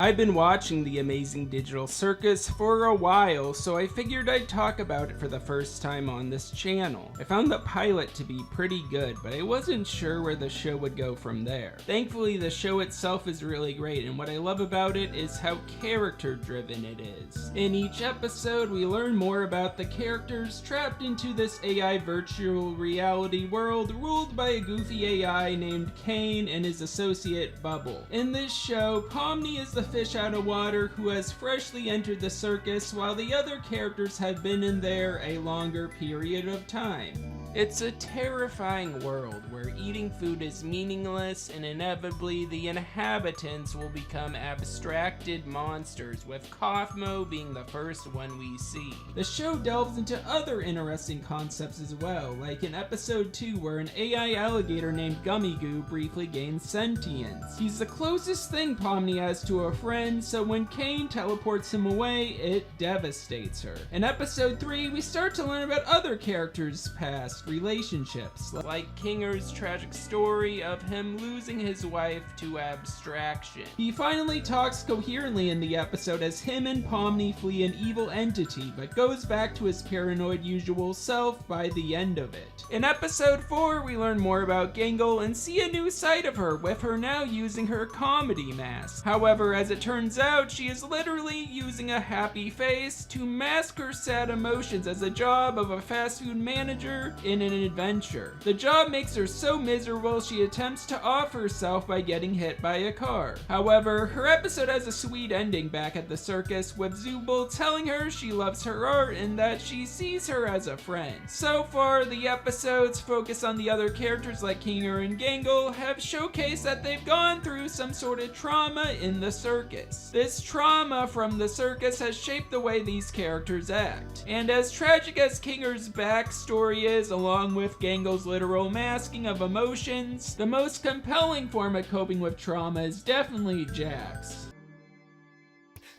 I've been watching the Amazing Digital Circus for a while, so I figured I'd talk about it for the first time on this channel. I found the pilot to be pretty good, but I wasn't sure where the show would go from there. Thankfully, the show itself is really great, and what I love about it is how character-driven it is. In each episode, we learn more about the characters trapped into this AI virtual reality world ruled by a goofy AI named Caine and his associate Bubble. In this show, Pomni is the fish out of water who has freshly entered the circus, while the other characters have been in there a longer period of time. It's a terrifying world where eating food is meaningless and inevitably the inhabitants will become abstracted monsters, with Kaufmo being the first one we see. The show delves into other interesting concepts as well, like in episode 2 where an AI alligator named Gummy Goo briefly gains sentience. He's the closest thing Pomni has to a friend, so when Caine teleports him away, it devastates her. In episode 3, we start to learn about other characters' past relationships, like Kinger's tragic story of him losing his wife to abstraction. He finally talks coherently in the episode as him and Pomni flee an evil entity, but goes back to his paranoid usual self by the end of it. In episode 4, we learn more about Gangle and see a new side of her, with her now using her comedy mask. However, as it turns out, she is literally using a happy face to mask her sad emotions as a job of a fast food manager in an adventure. The job makes her so miserable she attempts to off herself by getting hit by a car. However, her episode has a sweet ending back at the circus, with Zooble telling her she loves her art and that she sees her as a friend. So far, the episodes focus on the other characters like Kinger and Gangle have showcased that they've gone through some sort of trauma in the circus. This trauma from the circus has shaped the way these characters act. And as tragic as Kinger's backstory is, along with Gangle's literal masking of emotions, the most compelling form of coping with trauma is definitely Jax.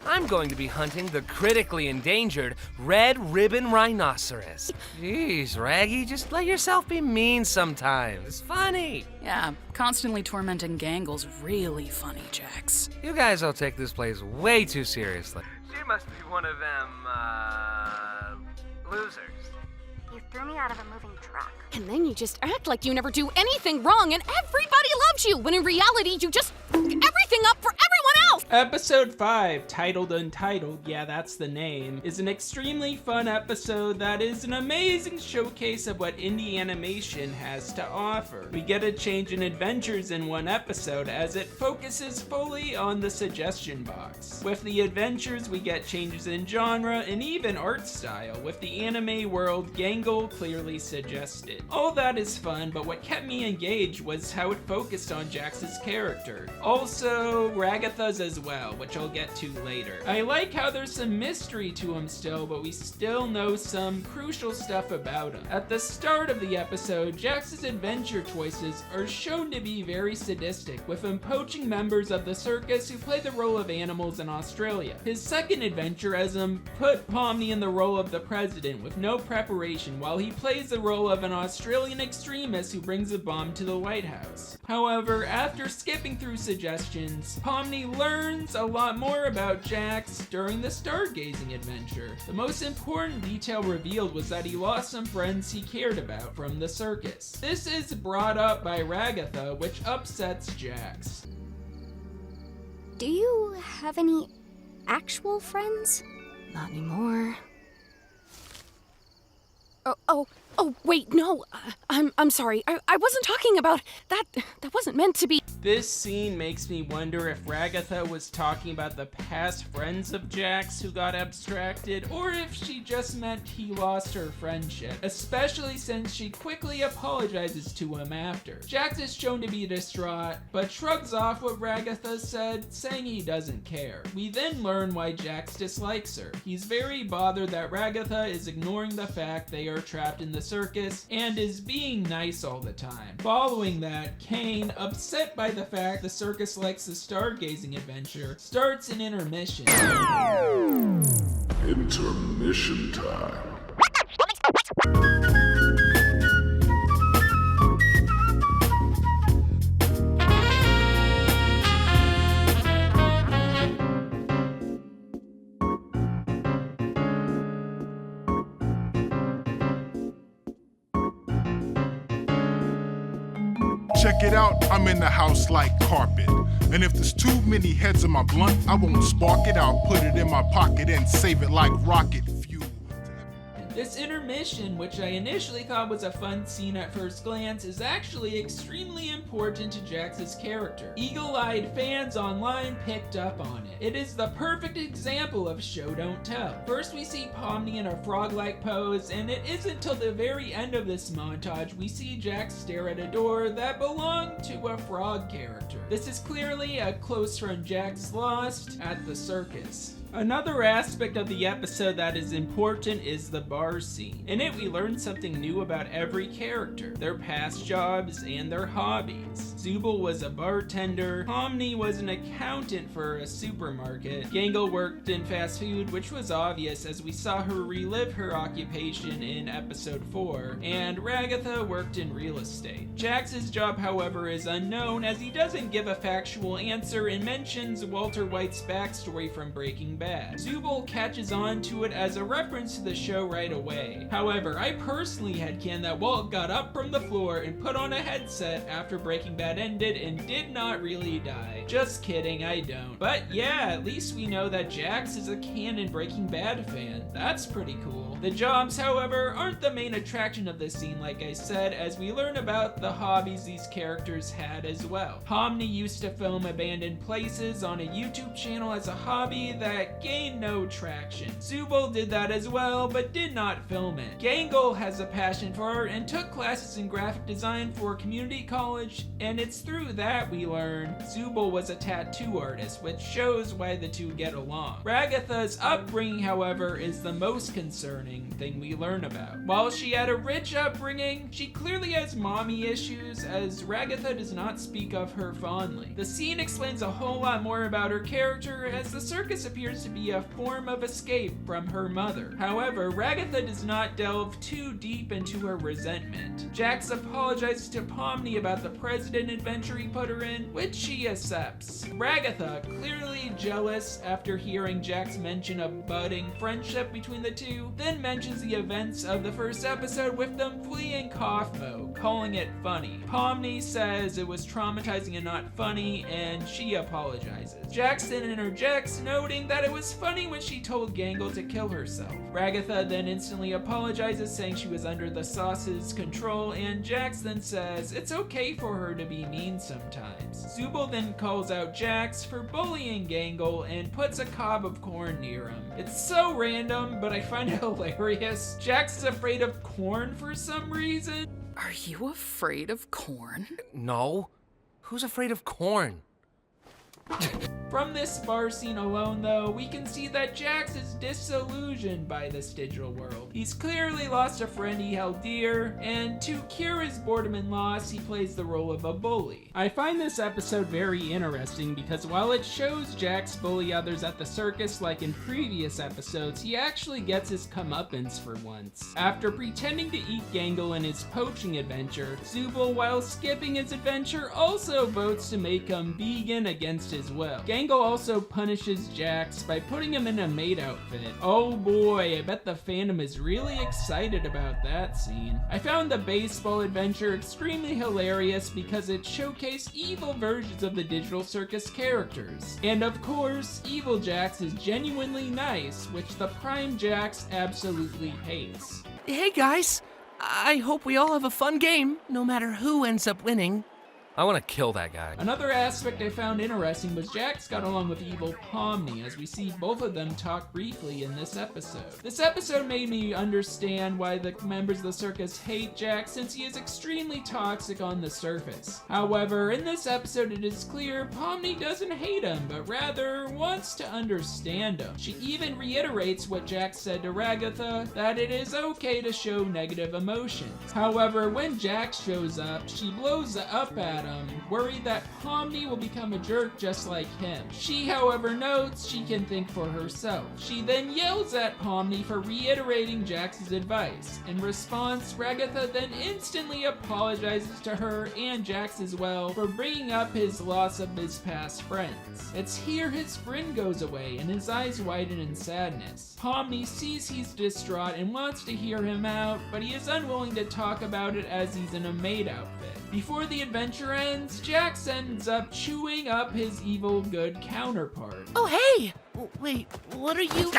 I'm going to be hunting the critically endangered red ribbon rhinoceros. Jeez, Raggy, just let yourself be mean sometimes. It's funny. Yeah, constantly tormenting Gangle's really funny, Jax. You guys all take this place way too seriously. She must be one of them, losers. You threw me out of a moving truck. And then you just act like you never do anything wrong and everybody loves you, when in reality you just f*** everything up for everyone else! Episode 5, titled Untitled, yeah that's the name, is an extremely fun episode that is an amazing showcase of what indie animation has to offer. We get a change in adventures in one episode as it focuses fully on the suggestion box. With the adventures we get changes in genre and even art style, with the anime world Gangle clearly suggested. All that is fun, but what kept me engaged was how it focused on Jax's character. Also, Ragatha's as well, which I'll get to later. I like how there's some mystery to him still, but we still know some crucial stuff about him. At the start of the episode, Jax's adventure choices are shown to be very sadistic, with him poaching members of the circus who play the role of animals in Australia. His second adventure has him put Pomni in the role of the president with no preparation, while he plays the role of an Australian extremist who brings a bomb to the White House. However, after skipping through suggestions, Pomni learns a lot more about Jax during the stargazing adventure. The most important detail revealed was that he lost some friends he cared about from the circus. This is brought up by Ragatha, which upsets Jax. Do you have any actual friends? Not anymore. Oh, wait, no, I'm sorry. I wasn't talking about that. That wasn't meant to be. This scene makes me wonder if Ragatha was talking about the past friends of Jax who got abstracted, or if she just meant he lost her friendship, especially since she quickly apologizes to him after. Jax is shown to be distraught, but shrugs off what Ragatha said, saying he doesn't care. We then learn why Jax dislikes her. He's very bothered that Ragatha is ignoring the fact they are trapped in the circus and is being nice all the time. Following that, Caine, upset by the fact the circus likes the stargazing adventure, starts an intermission. Intermission time. Check it out, I'm in the house like carpet. And if there's too many heads in my blunt, I won't spark it. I'll put it in my pocket and save it like rocket fuel. This intermission, which I initially thought was a fun scene at first glance, is actually extremely important to Jax's character. Eagle-eyed fans online picked up on it. It is the perfect example of show don't tell. First we see Pomni in a frog-like pose, and it isn't till the very end of this montage we see Jax stare at a door that belonged to a frog character. This is clearly a close friend Jax lost at the circus. Another aspect of the episode that is important is the bar scene. In it, we learn something new about every character, their past jobs, and their hobbies. Zooble was a bartender, Pomni was an accountant for a supermarket, Gangle worked in fast food, which was obvious as we saw her relive her occupation in episode 4, and Ragatha worked in real estate. Jax's job, however, is unknown as he doesn't give a factual answer and mentions Walter White's backstory from Breaking Bad. Zooble catches on to it as a reference to the show right away. However, I personally had canon that Walt got up from the floor and put on a headset after Breaking Bad ended and did not really die. Just kidding, I don't. But yeah, at least we know that Jax is a canon Breaking Bad fan. That's pretty cool. The jobs, however, aren't the main attraction of this scene, like I said, as we learn about the hobbies these characters had as well. Pomni used to film abandoned places on a YouTube channel as a hobby that gained no traction. Zooble did that as well, but did not film it. Gangle has a passion for art and took classes in graphic design for community college, and it's through that we learn Zooble was a tattoo artist, which shows why the two get along. Ragatha's upbringing, however, is the most concerning thing we learn about. While she had a rich upbringing, she clearly has mommy issues, as Ragatha does not speak of her fondly. The scene explains a whole lot more about her character, as the circus appears to be a form of escape from her mother. However, Ragatha does not delve too deep into her resentment. Jax apologizes to Pomni about the president adventure he put her in, which she accepts. Ragatha, clearly jealous after hearing Jax mention a budding friendship between the two, then mentions the events of the first episode with them fleeing Kaufmo, calling it funny. Pomni says it was traumatizing and not funny, and she apologizes. Jax then interjects, noting that it was funny when she told Gangle to kill herself. Ragatha then instantly apologizes, saying she was under the sauce's control, and Jax then says it's okay for her to be mean sometimes. Zooble then calls out Jax for bullying Gangle and puts a cob of corn near him. It's so random, but I find it hilarious. Jax is afraid of corn for some reason. Are you afraid of corn? No. Who's afraid of corn? From this bar scene alone, though, we can see that Jax is disillusioned by this digital world. He's clearly lost a friend he held dear, and to cure his boredom and loss, he plays the role of a bully. I find this episode very interesting because while it shows Jax bully others at the circus like in previous episodes, he actually gets his comeuppance for once. After pretending to eat Gangle in his poaching adventure, Zooble, while skipping his adventure, also votes to make him vegan against his will. Gangle also punishes Jax by putting him in a maid outfit. Oh boy, I bet the fandom is really excited about that scene. I found the baseball adventure extremely hilarious because it showcased evil versions of the Digital Circus characters. And of course, evil Jax is genuinely nice, which the Prime Jax absolutely hates. Hey guys, I hope we all have a fun game, no matter who ends up winning. I want to kill that guy. Another aspect I found interesting was Jax got along with evil Pomni, as we see both of them talk briefly in this episode. This episode made me understand why the members of the circus hate Jax, since he is extremely toxic on the surface. However, in this episode it is clear Pomni doesn't hate him, but rather wants to understand him. She even reiterates what Jax said to Ragatha, that it is okay to show negative emotions. However, when Jax shows up, she blows up at him, worried that Pomni will become a jerk just like him. She, however, notes she can think for herself. She then yells at Pomni for reiterating Jax's advice. In response, Ragatha then instantly apologizes to her and Jax as well for bringing up his loss of his past friends. It's here his friend goes away and his eyes widen in sadness. Pomni sees he's distraught and wants to hear him out, but he is unwilling to talk about it as he's in a maid outfit. Before the adventure friends, Jax ends up chewing up his evil good counterpart. Oh, hey! Wait, what are you...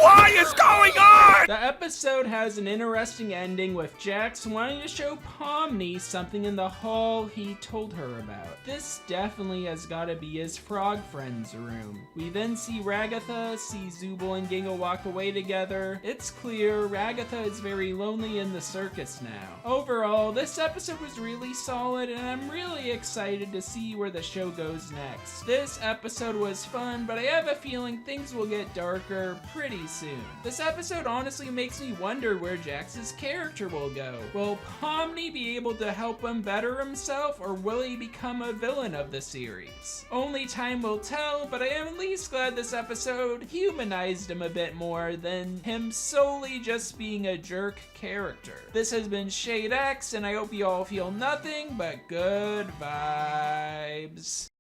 What is going on? The episode has an interesting ending with Jax wanting to show Pomni something in the hall he told her about. This definitely has gotta be his frog friend's room. We then see Ragatha, see Zooble and Gangle walk away together. It's clear Ragatha is very lonely in the circus now. Overall, this episode was really solid and I'm really excited to see where the show goes next. This episode was fun, but I have a feeling things will get darker pretty soon. This episode honestly makes me wonder where Jax's character will go. Will Pomni be able to help him better himself, or will he become a villain of the series? Only time will tell, but I am at least glad this episode humanized him a bit more than him solely just being a jerk character. This has been Shade X, and I hope you all feel nothing but good vibes.